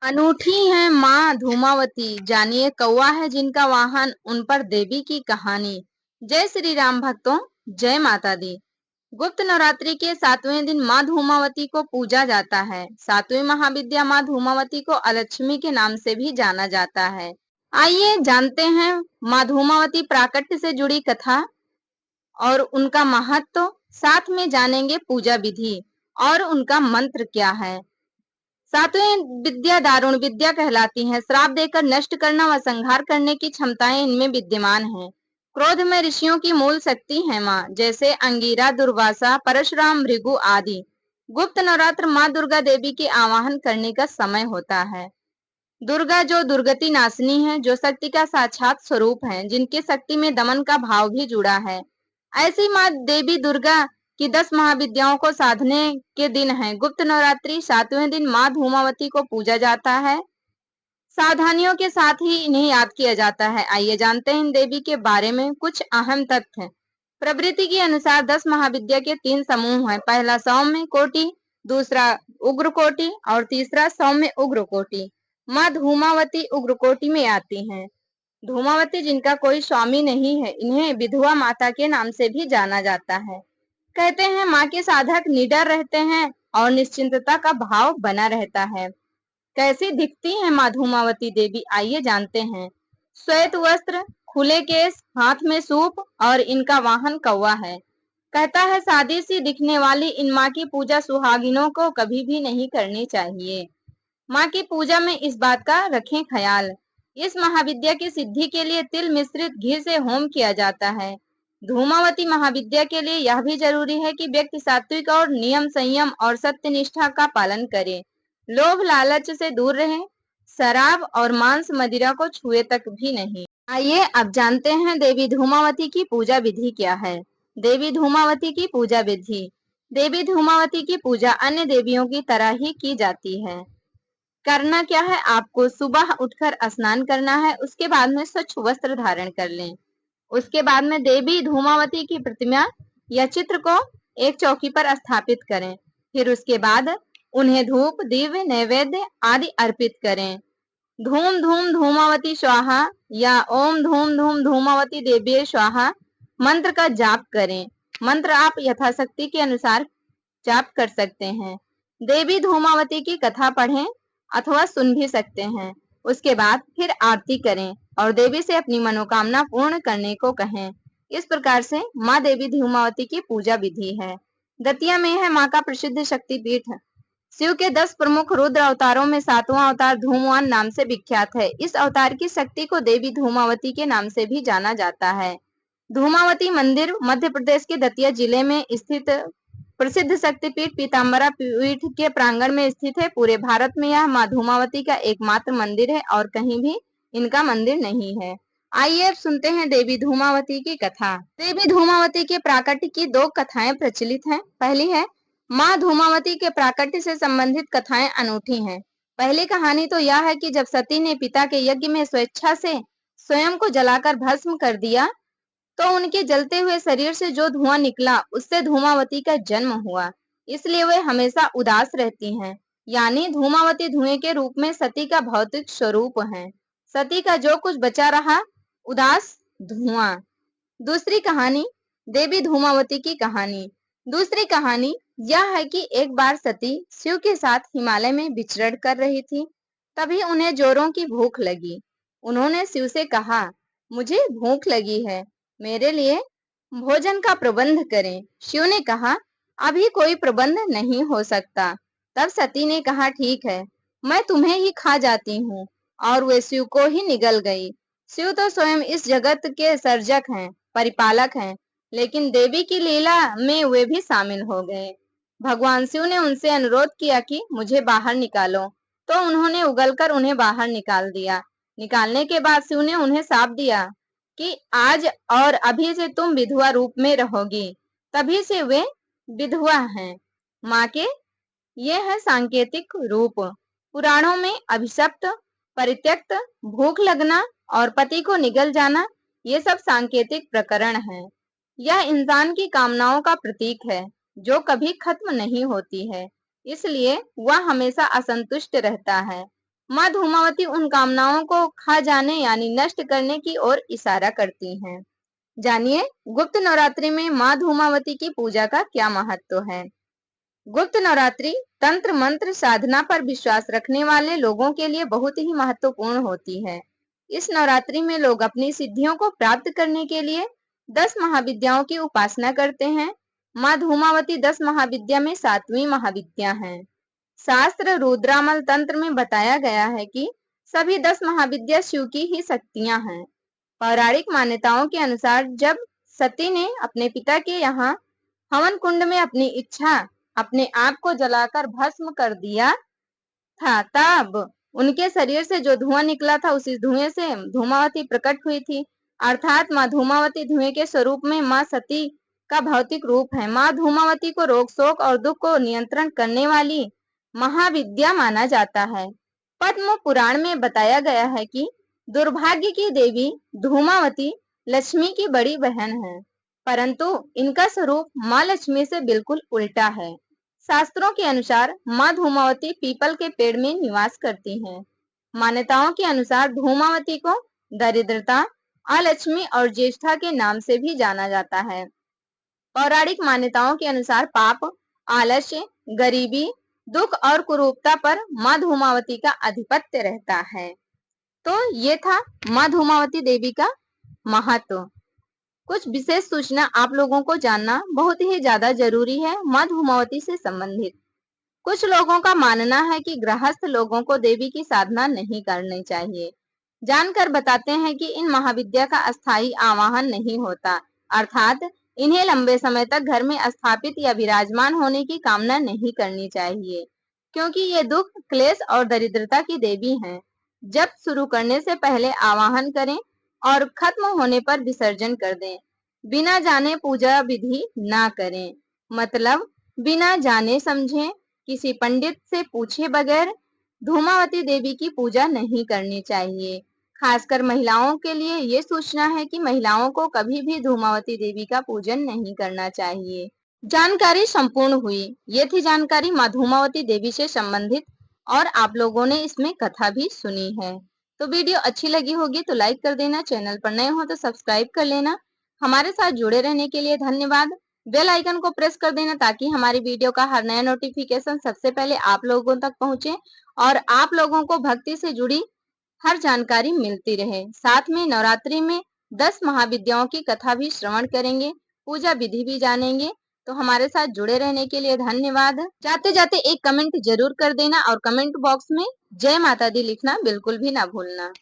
अनूठी है माँ धूमावती, जानिए कौवा है जिनका वाहन, उन पर देवी की कहानी। जय श्री राम भक्तों, जय माता दी। गुप्त नवरात्रि के 7वें दिन माँ धूमावती को पूजा जाता है। 7वीं महाविद्या माँ धूमावती को अलक्ष्मी के नाम से भी जाना जाता है। आइए जानते हैं माँ धूमावती प्राकट्य से जुड़ी कथा और उनका महत्व, साथ में जानेंगे पूजा विधि और उनका मंत्र क्या है। 7वीं विद्या दारुण विद्या कहलाती है। श्राप देकर नष्ट करना व संहार करने की क्षमताएं इनमें विद्यमान हैं। क्रोध में ऋषियों की मूल शक्ति है माँ, जैसे अंगीरा, दुर्वासा, परशुराम, भृगु आदि। गुप्त नवरात्र माँ दुर्गा देवी के आवाहन करने का समय होता है। दुर्गा जो दुर्गति नाशिनी है, जो शक्ति का साक्षात स्वरूप है, जिनकी शक्ति में दमन का भाव भी जुड़ा है। ऐसी माँ देवी दुर्गा की 10 महाविद्याओं को साधने के दिन है। गुप्त नवरात्रि 7वें दिन माँ धूमावती को पूजा जाता है। सावधानियों के साथ ही इन्हें याद किया जाता है। आइए जानते हैं इन देवी के बारे में कुछ अहम तथ्य। प्रवृत्ति के अनुसार 10 महाविद्या के 3 समूह हैं। पहला सौम्य कोटि, दूसरा उग्र कोटि और तीसरा सौम्य उग्र कोटि। माँ धूमावती उग्र कोटि में आती हैं। धूमावती जिनका कोई स्वामी नहीं है, इन्हें विधवा माता के नाम से भी जाना जाता है। कहते हैं माँ के साधक निडर रहते हैं और निश्चिंतता का भाव बना रहता है। कैसी दिखती है माँ धूमावती देवी, आइए जानते हैं। श्वेत वस्त्र, खुले केस, हाथ में सूप और इनका वाहन कौवा है। कहता है सादी सी दिखने वाली इन माँ की पूजा सुहागिनों को कभी भी नहीं करनी चाहिए। माँ की पूजा में इस बात का रखें ख्याल। इस महाविद्या की सिद्धि के लिए तिल मिश्रित घी से होम किया जाता है। धूमावती महाविद्या के लिए यह भी जरूरी है कि व्यक्ति सात्विक और नियम संयम और सत्य निष्ठा का पालन करे। लोभ लालच से दूर रहे, शराब और मांस मदिरा को छुए तक भी नहीं। आइए अब जानते हैं देवी धूमावती की पूजा विधि क्या है। देवी धूमावती की पूजा विधि। देवी धूमावती की पूजा अन्य देवियों की तरह ही की जाती है। करना क्या है, आपको सुबह उठकर स्नान करना है, उसके बाद में स्वच्छ वस्त्र धारण कर लें। उसके बाद में देवी धूमावती की प्रतिमा या चित्र को एक चौकी पर स्थापित करें। फिर उसके बाद उन्हें धूप, दीप, नैवेद्य आदि अर्पित करें। धूम धूम धूमावती स्वाहा या ओम धूम धूम धूमावती देवी स्वाहा मंत्र का जाप करें। मंत्र आप यथाशक्ति के अनुसार जाप कर सकते हैं। देवी धूमावती की कथा पढ़ें अथवा सुन भी सकते हैं। उसके बाद फिर आरती करें और देवी से अपनी मनोकामना पूर्ण करने को कहें। इस प्रकार से माँ देवी धूमावती की पूजा विधि है। दतिया में है माँ का प्रसिद्ध शक्तिपीठ। शिव के 10 प्रमुख रुद्र अवतारों में 7वां अवतार धूमवान नाम से विख्यात है। इस अवतार की शक्ति को देवी धूमावती के नाम से भी जाना जाता है। धूमावती मंदिर मध्य प्रदेश के दतिया जिले में स्थित प्रसिद्ध शक्तिपीठ पीताम्बरा पीठ के प्रांगण में स्थित है। पूरे भारत में यह माँ धूमावती का एकमात्र मंदिर है और कहीं भी इनका मंदिर नहीं है। आइए अब सुनते हैं देवी धूमावती की कथा। देवी धूमावती के प्राकट्य की 2 कथाएं प्रचलित हैं। पहली है माँ धूमावती के प्राकट्य से संबंधित कथाएं अनूठी हैं। पहली कहानी तो यह है कि जब सती ने पिता के यज्ञ में स्वेच्छा से स्वयं को जलाकर भस्म कर दिया, तो उनके जलते हुए शरीर से जो धुआं निकला, उससे धूमावती का जन्म हुआ। इसलिए वे हमेशा उदास रहती हैं। यानी धूमावती धुएं के रूप में सती का भौतिक स्वरूप है। सती का जो कुछ बचा रहा, उदास धुआं। दूसरी कहानी देवी धूमावती की कहानी। दूसरी कहानी यह है कि एक बार सती शिव के साथ हिमालय में विचरण कर रही थी। तभी उन्हें जोरों की भूख लगी। उन्होंने शिव से कहा, मुझे भूख लगी है, मेरे लिए भोजन का प्रबंध करें। शिव ने कहा, अभी कोई प्रबंध नहीं हो सकता। तब सती ने कहा, ठीक है, मैं तुम्हें ही खा जाती हूँ। और वे शिव को ही निगल गई। शिव तो स्वयं इस जगत के सर्जक हैं, परिपालक हैं, लेकिन देवी की लीला में वे भी शामिल हो गए। भगवान शिव ने उनसे अनुरोध किया कि मुझे बाहर निकालो, तो उन्होंने उगलकर उन्हें बाहर निकाल दिया। निकालने के बाद शिव ने उन्हें शाप दिया कि आज और अभी से तुम विधवा रूप में रहोगी। तभी से वे विधवा हैं। माँ के ये है सांकेतिक रूप। पुराणों में अभिशप्त, परित्यक्त, भूख लगना और पति को निगल जाना, ये सब सांकेतिक प्रकरण हैं। यह इंसान की कामनाओं का प्रतीक है, जो कभी खत्म नहीं होती है। इसलिए वह हमेशा असंतुष्ट रहता है। माँ धूमावती उन कामनाओं को खा जाने यानी नष्ट करने की ओर इशारा करती हैं। जानिए गुप्त नवरात्रि में माँ धूमावती की पूजा का क्या महत्व है। गुप्त नवरात्रि तंत्र मंत्र साधना पर विश्वास रखने वाले लोगों के लिए बहुत ही महत्वपूर्ण होती है। इस नवरात्रि में लोग अपनी सिद्धियों को प्राप्त करने के लिए 10 महाविद्याओं की उपासना करते हैं। माँ धूमावती 10 महाविद्या में 7वीं महाविद्या है। शास्त्र रुद्रामल तंत्र में बताया गया है कि सभी 10 महाविद्या शिव की ही शक्तियां हैं। पौराणिक मान्यताओं के अनुसार जब सती ने अपने पिता के यहाँ हवन कुंड में अपनी इच्छा अपने आप को जलाकर भस्म कर दिया था, तब उनके शरीर से जो धुआं निकला था उसी धुएं से धूमावती प्रकट हुई थी। अर्थात माँ धूमावती धुएं के स्वरूप में माँ सती का भौतिक रूप है। माँ धूमावती को रोग शोक और दुख को नियंत्रण करने वाली महाविद्या माना जाता है। पद्म पुराण में बताया गया है कि दुर्भाग्य की देवी धूमावती लक्ष्मी की बड़ी बहन है, परंतु इनका स्वरूप माँ लक्ष्मी से बिल्कुल उल्टा है। शास्त्रों के अनुसार माँ धूमावती पीपल के पेड़ में निवास करती हैं। मान्यताओं के अनुसार धूमावती को दरिद्रता, अलक्ष्मी और ज्येष्ठा के नाम से भी जाना जाता है। पौराणिक मान्यताओं के अनुसार पाप, आलस्य, गरीबी, दुख और कुरूपता पर माँ धूमावती का आधिपत्य रहता है। तो ये था माँ धूमावती देवी का महत्व। कुछ विशेष सूचना आप लोगों को जानना बहुत ही ज्यादा जरूरी है माँ धूमावती से संबंधित। कुछ लोगों का मानना है कि गृहस्थ लोगों को देवी की साधना नहीं करनी चाहिए। जानकर बताते हैं कि इन महाविद्या का अस्थायी आवाहन नहीं होता, अर्थात इन्हें लंबे समय तक घर में स्थापित या विराजमान होने की कामना नहीं करनी चाहिए, क्योंकि ये दुख, क्लेश और दरिद्रता की देवी हैं। जब शुरू करने से पहले आवाहन करें और खत्म होने पर विसर्जन कर दें। बिना जाने पूजा विधि ना करें, मतलब बिना जाने समझे किसी पंडित से पूछे बगैर धूमावती देवी की पूजा नहीं करनी चाहिए। खासकर महिलाओं के लिए ये सूचना है कि महिलाओं को कभी भी धूमावती देवी का पूजन नहीं करना चाहिए। जानकारी संपूर्ण हुई। ये थी जानकारी माँ धूमावती देवी से संबंधित और आप लोगों ने इसमें कथा भी सुनी है। तो वीडियो अच्छी लगी होगी तो लाइक कर देना, चैनल पर नए हो तो सब्सक्राइब कर लेना। हमारे साथ जुड़े रहने के लिए धन्यवाद। बेल आइकन को प्रेस कर देना ताकि हमारी वीडियो का हर नया नोटिफिकेशन सबसे पहले आप लोगों तक पहुंचे और आप लोगों को भक्ति से जुड़ी हर जानकारी मिलती रहे। साथ में नवरात्रि में 10 महाविद्याओं की कथा भी श्रवण करेंगे, पूजा विधि भी जानेंगे। तो हमारे साथ जुड़े रहने के लिए धन्यवाद। जाते जाते एक कमेंट जरूर कर देना और कमेंट बॉक्स में जय माता दी लिखना बिल्कुल भी ना भूलना।